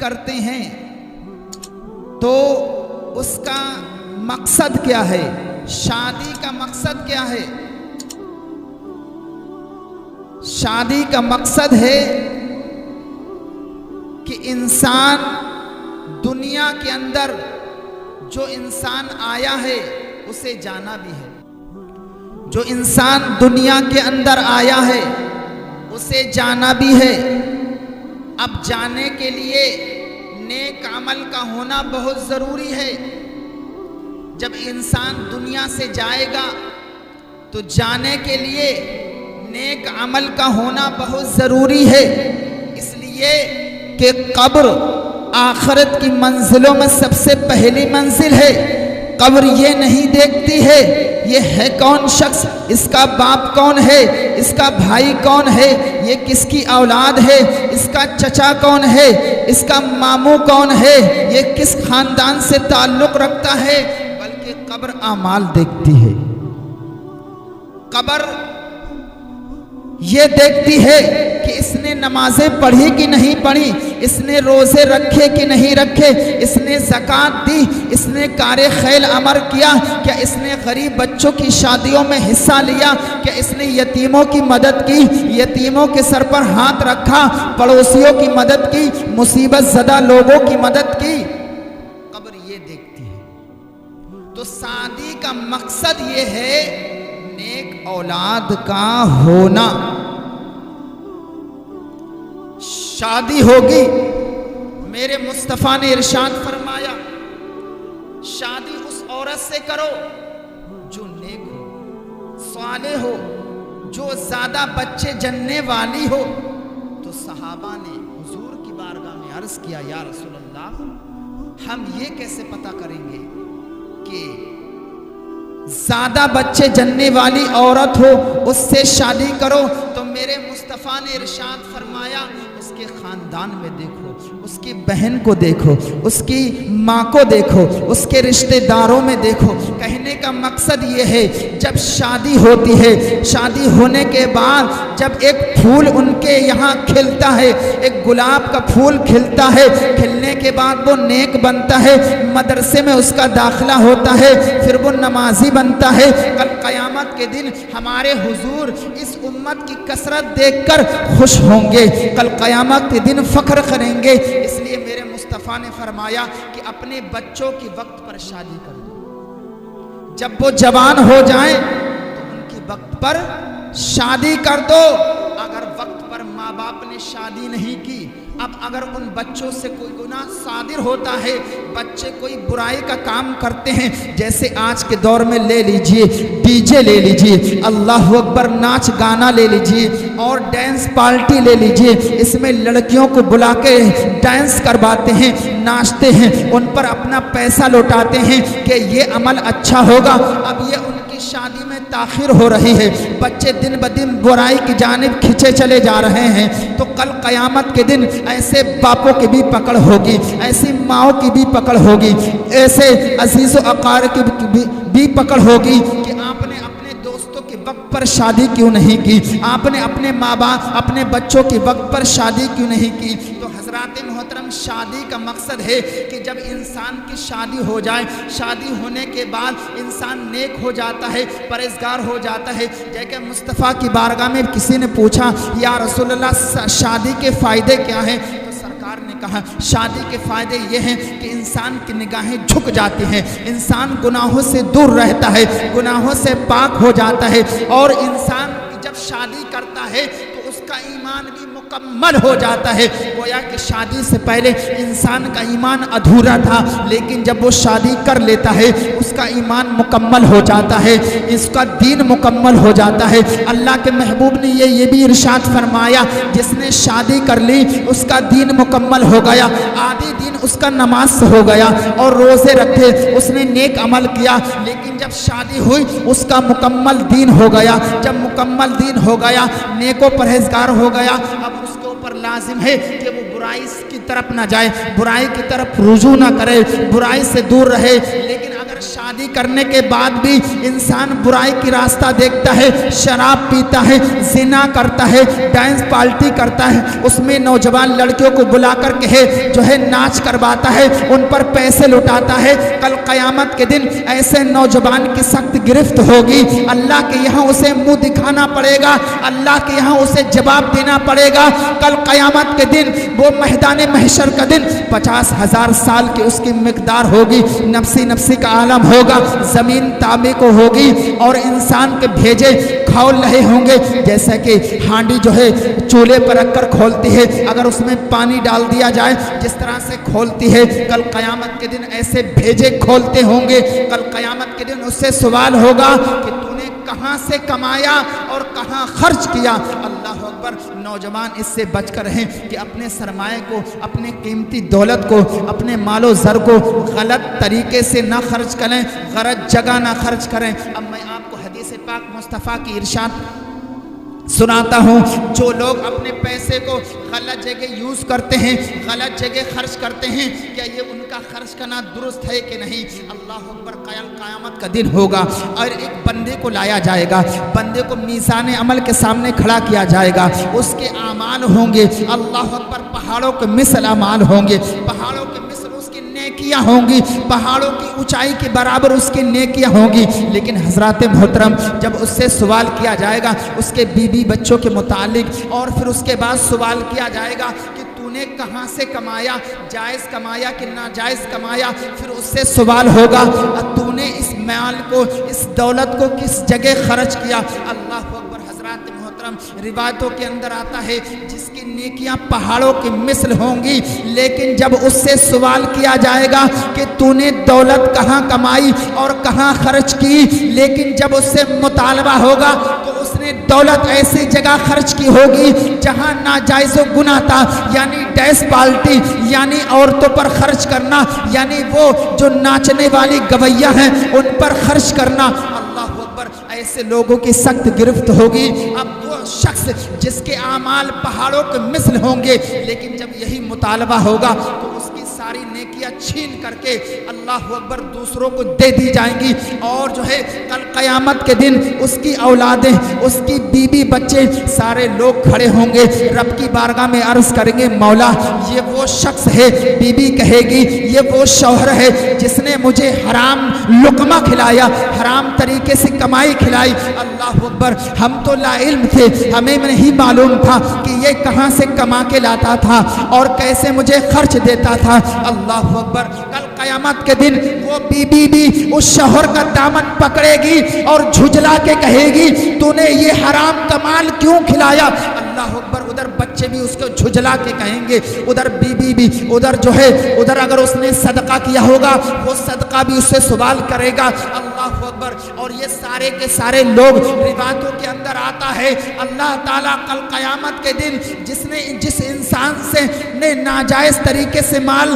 کرتے ہیں تو اس کا مقصد کیا ہے؟ شادی کا مقصد کیا ہے؟ شادی کا مقصد ہے کہ انسان دنیا کے اندر جو انسان آیا ہے اسے جانا بھی ہے. جو انسان دنیا کے اندر آیا ہے اسے جانا بھی ہے. اب جانے کے لیے نیک عمل کا ہونا بہت ضروری ہے. جب انسان دنیا سے جائے گا تو جانے کے لیے نیک عمل کا ہونا بہت ضروری ہے. اس لیے کہ قبر آخرت کی منزلوں میں سب سے پہلی منزل ہے. قبر یہ نہیں دیکھتی ہے یہ ہے کون شخص، اس کا باپ کون ہے، اس کا بھائی کون ہے، یہ کس کی اولاد ہے، اس کا چچا کون ہے، اس کا ماموں کون ہے، یہ کس خاندان سے تعلق رکھتا ہے، بلکہ قبر اعمال دیکھتی ہے. قبر یہ دیکھتی ہے کہ اس نے نمازیں پڑھی کہ نہیں پڑھی، اس نے روزے رکھے کہ نہیں رکھے، اس نے زکوٰۃ دی، اس نے کار خیر امر کیا، کیا اس نے غریب بچوں کی شادیوں میں حصہ لیا، کیا اس نے یتیموں کی مدد کی، یتیموں کے سر پر ہاتھ رکھا، پڑوسیوں کی مدد کی، مصیبت زدہ لوگوں کی مدد کی. قبر یہ دیکھتی ہے. تو شادی کا مقصد یہ ہے نیک اولاد کا ہونا. شادی ہوگی، میرے مصطفیٰ نے ارشاد فرمایا شادی اس عورت سے کرو جو نیک ہو، صالح ہو، جو زیادہ بچے جننے والی ہو. تو صحابہ نے حضور کی بارگاہ میں عرض کیا یا رسول اللہ ہم یہ کیسے پتہ کریں گے کہ زیادہ بچے جننے والی عورت ہو اس سے شادی کرو؟ تو میرے مصطفیٰ نے ارشاد فرمایا اس کے خاندان میں دیکھو، اس کی بہن کو دیکھو، اس کی ماں کو دیکھو، اس کے رشتہ داروں میں دیکھو. کہنے کا مقصد یہ ہے جب شادی ہوتی ہے، شادی ہونے کے بعد جب ایک پھول ان کے یہاں کھلتا ہے، ایک گلاب کا پھول کھلتا ہے، کھلنے کے بعد وہ نیک بنتا ہے، مدرسے میں اس کا داخلہ ہوتا ہے، پھر وہ نمازی بنتا ہے. کل قیامت کے دن ہمارے حضور اس امت کی کثرت دیکھ کر خوش ہوں گے، کل قیامت کے دن فخر کریں گے. اس لیے میرے مصطفیٰ نے فرمایا کہ اپنے بچوں کی وقت پر شادی کر دو. جب وہ جوان ہو جائیں تو ان کی وقت پر شادی کر دو. اگر وقت پر ماں باپ نے شادی نہیں کی، اب اگر ان بچوں سے کوئی گناہ صادر ہوتا ہے، بچے کوئی برائی کا کام کرتے ہیں، جیسے آج کے دور میں لے لیجئے ڈی جے لے لیجئے، اللہ اکبر، ناچ گانا لے لیجئے اور ڈانس پارٹی لے لیجئے، اس میں لڑکیوں کو بلا کے ڈانس کرواتے ہیں، ناچتے ہیں، ان پر اپنا پیسہ لوٹاتے ہیں کہ یہ عمل اچھا ہوگا. اب یہ ان کی شادی میں تاخیر ہو رہی ہے، بچے دن بدن برائی کی جانب کھینچے چلے جا رہے ہیں. تو کل قیامت کے دن ایسے باپوں کی بھی پکڑ ہوگی، ایسی ماؤں کی بھی پکڑ ہوگی، ایسے عزیز و اقارب کی بھی پکڑ ہوگی کہ آپ نے اپنے دوستوں کے وقت پر شادی کیوں نہیں کی، آپ نے اپنے ماں باپ اپنے بچوں کے وقت پر شادی کیوں نہیں کی. تو حضرات محترم، شادی کا مقصد ہے کہ جب انسان کی شادی ہو جائے، شادی ہونے کے بعد انسان نیک ہو جاتا ہے، پرہیزگار ہو جاتا ہے. جیسے مصطفیٰ کی بارگاہ میں کسی نے پوچھا یا رسول اللہ شادی کے فائدے کیا ہیں؟ تو سرکار نے کہا شادی کے فائدے یہ ہیں کہ انسان کی نگاہیں جھک جاتی ہیں، انسان گناہوں سے دور رہتا ہے، گناہوں سے پاک ہو جاتا ہے، اور انسان جب شادی کرتا ہے تو اس کا ایمان بھی مکمل ہو جاتا ہے. گویا کہ شادی سے پہلے انسان کا ایمان ادھورا تھا، لیکن جب وہ شادی کر لیتا ہے اس کا ایمان مکمل ہو جاتا ہے، اس کا دین مکمل ہو جاتا ہے. اللہ کے محبوب نے یہ بھی ارشاد فرمایا جس نے شادی کر لی اس کا دین مکمل ہو گیا. آدھی دین اس کا نماز سے ہو گیا اور روزے رکھے، اس نے نیک عمل کیا، لیکن جب شادی ہوئی اس کا مکمل دین ہو گیا. جب مکمل دین ہو گیا، نیک و پرہیزگار ہو گیا، اب اس کے اوپر لازم ہے کہ وہ برائی کی طرف نہ جائے، برائی کی طرف رجوع نہ کرے، برائی سے دور رہے. لیکن اگر شادی کرنے کے بعد بھی انسان برائی کی راستہ دیکھتا ہے، شراب پیتا ہے، زنا کرتا ہے، ڈانس پارٹی کرتا ہے، اس میں نوجوان لڑکیوں کو بلا کر کے جو ہے ناچ کرواتا ہے، ان پر پیسے لٹاتا ہے، کل قیامت کے دن ایسے نوجوان کی سخت گرفت ہوگی، اللہ کے یہاں اسے منہ دکھانا پڑے گا، اللہ کے یہاں اسے جواب دینا پڑے گا۔ کل قیامت کے دن وہ میدان محشر کا دن 50,000 سال کی اس کی مقدار ہوگی، نفسی نفسی کا عالم ہوگا، زمین تابع کو ہوگی اور انسان کے بھیجے کھول رہے ہوں گے، جیسا کہ ہانڈی جو ہے چولہے پر رکھ کر کھولتی ہے، اگر اس میں پانی ڈال دیا جائے جس طرح سے کھولتی ہے، کل قیامت کے دن ایسے بھیجے کھولتے ہوں گے۔ کل قیامت کے دن اس سے سوال ہوگا کہ تو نے کہاں سے کمایا اور کہاں خرچ کیا؟ اللہ اکبر۔ نوجوان اس سے بچ کر رہیں کہ اپنے سرمایہ کو، اپنے قیمتی دولت کو، اپنے مال و زر کو غلط طریقے سے نہ خرچ کریں، غلط جگہ نہ خرچ کریں۔ اب میں آپ کو حدیث پاک مصطفیٰ کی ارشاد سناتا ہوں، جو لوگ اپنے پیسے کو غلط جگہ یوز کرتے ہیں، غلط جگہ خرچ کرتے ہیں، کیا یہ ان کا خرچ کرنا درست ہے کہ نہیں؟ اللہ اکبر۔ قیامت کا دن ہوگا اور ایک بندے کو لایا جائے گا، بندے کو میزان عمل کے سامنے کھڑا کیا جائے گا، اس کے اعمال ہوں گے اللہ اکبر پہاڑوں کے مثل اعمال ہوں گے، پہاڑوں کے مثل اس کی نیکیاں ہوں گی، پہاڑوں کی اونچائی کے برابر اس کی نیکیاں ہوں گی۔ لیکن حضرات محترم، جب اس سے سوال کیا جائے گا اس کے بیوی بچوں کے متعلق، اور پھر اس کے بعد سوال کیا جائے گا کہ تو نے کہاں سے کمایا، جائز کمایا کہ ناجائز کمایا، پھر اس سے سوال ہوگا تو نے اس مال کو، اس دولت کو کس جگہ خرچ کیا؟ اللہ اکبر۔ حضرات محترم، روایتوں کے اندر آتا ہے جس کی نیکیاں پہاڑوں کے مثل ہوں گی، لیکن جب اس سے سوال کیا جائے گا کہ تو نے دولت کہاں کمائی اور کہاں خرچ کی، لیکن جب اس سے مطالبہ ہوگا تو اس نے دولت ایسی جگہ خرچ کی ہوگی جہاں ناجائز و گناہ تھا، یعنی ڈیس پارٹی، یعنی عورتوں پر خرچ کرنا، یعنی وہ جو ناچنے والی گویاں ہیں ان پر خرچ کرنا۔ اللہ اکبر۔ ایسے لوگوں کی سخت گرفت ہوگی۔ اب وہ شخص جس کے اعمال پہاڑوں کے مثل ہوں گے، لیکن جب یہی مطالبہ ہوگا تو اس کی ساری نیکیاں چھین کر کے اللہ اکبر دوسروں کو دے دی جائیں گی، اور جو ہے کل قیامت کے دن اس کی اولادیں، اس کی بیوی بچے، سارے لوگ کھڑے ہوں گے، رب کی بارگاہ میں عرض کریں گے مولا یہ وہ شخص ہے، بیوی کہے گی یہ وہ شوہر ہے جس نے مجھے حرام لقمہ کھلایا، حرام طریقے سے کمائی کھلائی۔ اللہ اکبر۔ ہم تو لا علم تھے، ہمیں نہیں معلوم تھا کہ یہ کہاں سے کما کے لاتا تھا اور کیسے مجھے خرچ دیتا تھا۔ اللہ اکبر۔ کل قیامت کے دن وہ بیوی بھی اس شوہر کا دامن پکڑے گی اور جھجلا کے کہے گی تو نے یہ حرام کمال کیوں کھلایا؟ اللہ اکبر۔ ادھر بچے بھی اس کو جھجلا کے کہیں گے، ادھر بیوی بھی، ادھر جو ہے ادھر اگر اس نے صدقہ کیا ہوگا وہ صدقہ بھی اس سے سوال کرے گا۔ اللہ اکبر۔ اور یہ سارے کے سارے لوگ، روایتوں کے اندر آتا ہے اللہ تعالیٰ کل قیامت کے دن جس انسان سے نے ناجائز طریقے سے مال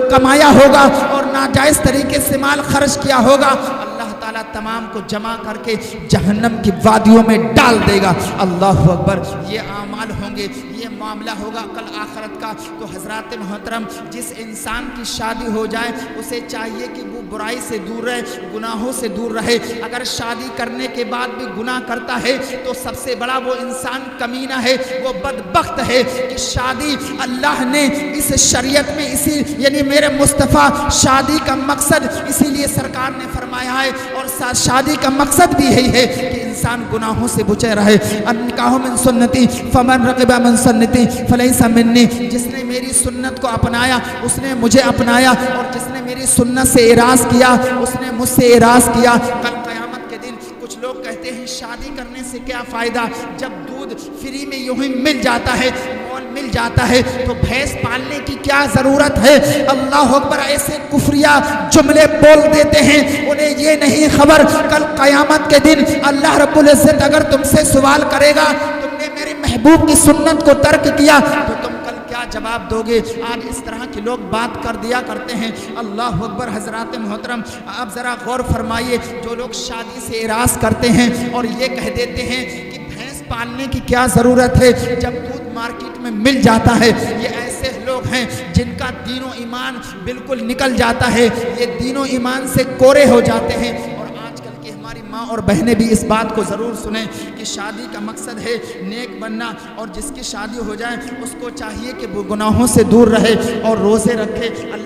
کمایا ہوگا اور ناجائز طریقے سے مال خرچ کیا ہوگا، اللہ تعالیٰ تمام کو جمع کر کے جہنم کی وادیوں میں ڈال دے گا۔ اللہ اکبر۔ یہ اعمال ہوں گے، یہ معاملہ ہوگا کل آخرت کا۔ تو حضرات محترم، جس انسان کی شادی ہو جائے اسے چاہیے کہ وہ برائی سے دور رہے، گناہوں سے دور رہے۔ اگر شادی کرنے کے بعد بھی گناہ کرتا ہے تو سب سے بڑا وہ انسان کمینہ ہے، وہ بدبخت ہے کہ شادی اللہ نے اس شریعت میں اسی یعنی میرے مصطفیٰ شادی کا مقصد اسی لیے سرکار نے فرمایا ہے، اور شادی کا مقصد بھی یہی ہے کہ انسان گناہوں سے بچے رہے۔ النکاح من سنتی فمن رغب عن سنتی فلیس منی۔ جس نے میری سنت کو اپنایا اس نے مجھے اپنایا، اور جس نے میری سنت سے اعراض کیا اس نے مجھ سے اعراض کیا۔ کل قیامت کے دن کچھ لوگ کہتے ہیں شادی کرنے سے کیا فائدہ، جب دودھ فری میں یوں ہی مل جاتا ہے، مول مل جاتا ہے، تو بھینس پالنے کی کیا ضرورت ہے؟ اللہ اکبر۔ ایسے کفریہ جملے بول دیتے ہیں، انہیں یہ نہیں خبر کل قیامت کے دن اللہ رب العزت اگر تم سے سوال کرے گا تم نے میرے محبوب کی سنت کو ترک کیا تو تم کل کیا جواب دو گے؟ آج اس طرح کے لوگ بات کر دیا کرتے ہیں۔ اللہ اکبر۔ حضرات محترم، آپ ذرا غور فرمائیے، جو لوگ شادی سے اعراض کرتے ہیں اور یہ کہہ دیتے ہیں کہ بھینس پالنے کی کیا ضرورت ہے جب دودھ مارکیٹ میں مل جاتا ہے، یہ ایسے ایسے لوگ ہیں جن کا دین و ایمان بالکل نکل جاتا ہے، یہ دین و ایمان سے کورے ہو جاتے ہیں۔ اور آج کل کی ہماری ماں اور بہنیں بھی اس بات کو ضرور سنیں کہ شادی کا مقصد ہے نیک بننا، اور جس کی شادی ہو جائے اس کو چاہیے کہ وہ گناہوں سے دور رہے اور روزے رکھے، اللہ